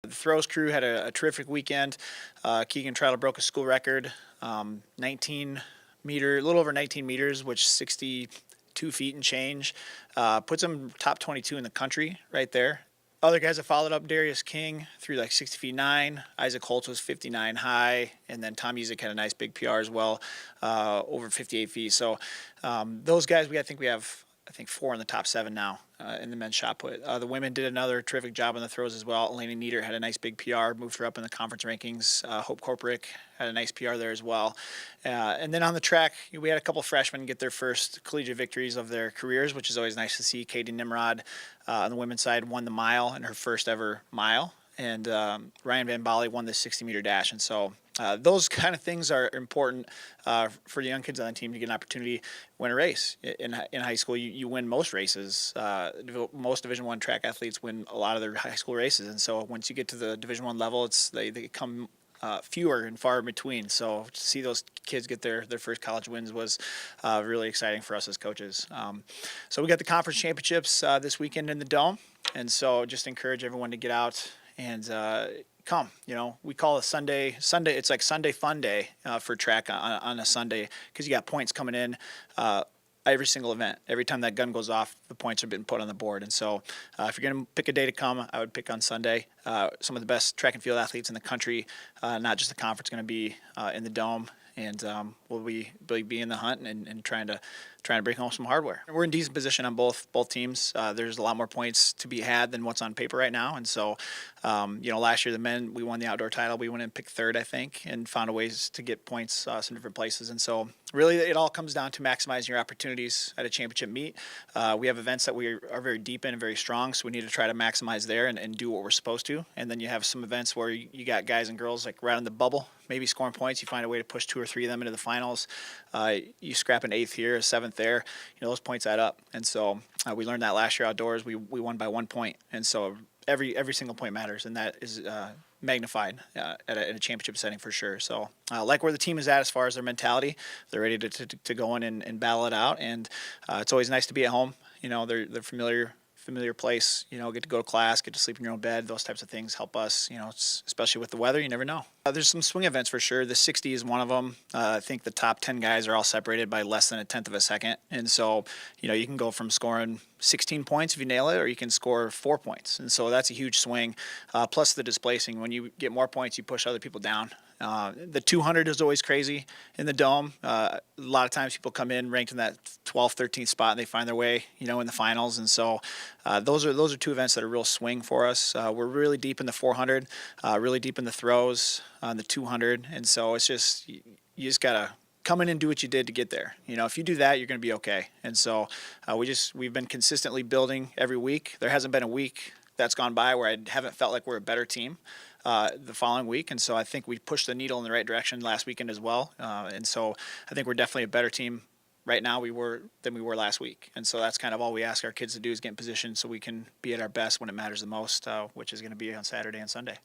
The throws crew had a terrific weekend. Keegan Trotter broke a school record, 19 meter, a little over 19 meters, which 62 feet and change. Puts him top 22 in the country right there. Other guys that followed up, Darius King threw like 60 feet 9. Isaac Holtz was 59 high. And then Tom Music had a nice big PR as well, over 58 feet. So those guys, I think we have 4 in the top 7 now in the men's shot put. The women did another terrific job on the throws as well. Elena Nieder had a nice big PR, moved her up in the conference rankings. Hope Korprick had a nice PR there as well. And then on the track, we had a couple freshmen get their first collegiate victories of their careers, which is always nice to see. Katie Nimrod on the women's side won the mile in her first ever mile. And Ryan Van Bali won the 60-meter dash. And so those kind of things are important for the young kids on the team to get an opportunity to win a race. In high school, you win most races. Most Division I track athletes win a lot of their high school races. And so once you get to the Division I level, they come fewer and far in between. So to see those kids get their first college wins was really exciting for us as coaches. So we got the conference championships this weekend in the Dome. And so just encourage everyone to get out and come. We call it Sunday. It's like Sunday fun day for track on a Sunday, because you got points coming in every single event. Every time that gun goes off, the points are being put on the board. And so if you're going to pick a day to come, I would pick on Sunday. Some of the best track and field athletes in the country, not just the conference, going to be in the Dome. And we'll be in the hunt and trying to bring home some hardware. We're in decent position on both teams. There's a lot more points to be had than what's on paper right now. And so, last year the men, we won the outdoor title. We went and picked third, I think, and found ways to get points some different places. And so really it all comes down to maximizing your opportunities at a championship meet. We have events that we are very deep in and very strong, so we need to try to maximize there and do what we're supposed to. And then you have some events where you got guys and girls like right on the bubble, maybe scoring points. You find a way to push 2 or 3 of them into the finals. You scrap an 8th here, a 7th there. Those points add up. And so we learned that last year outdoors. We won by 1 point. And so every single point matters, and that is magnified at a championship setting for sure. So like where the team is at as far as their mentality, they're ready to go in and battle it out. And it's always nice to be at home. They're familiar place, get to go to class, get to sleep in your own bed. Those types of things help us, especially with the weather. You never know. There's some swing events for sure. The 60 is one of them. I think the top 10 guys are all separated by less than a tenth of a second. And so, you can go from scoring 16 points if you nail it, or you can score 4 points. And so that's a huge swing. Plus the displacing. When you get more points, you push other people down. The 200 is always crazy in the Dome. A lot of times people come in ranked in that 12th, 13th spot, and they find their way, in the finals. And so those are 2 events that are real swing for us. We're really deep in the 400, really deep in the throws on the 200. And so it's just, you just got to come in and do what you did to get there. If you do that, you're going to be okay. And so we've been consistently building every week. There hasn't been a week that's gone by where I haven't felt like we're a better team the following week. And so I think we pushed the needle in the right direction last weekend as well. And so I think we're definitely a better team right now than we were last week. And so that's kind of all we ask our kids to do, is get in position so we can be at our best when it matters the most, which is going to be on Saturday and Sunday.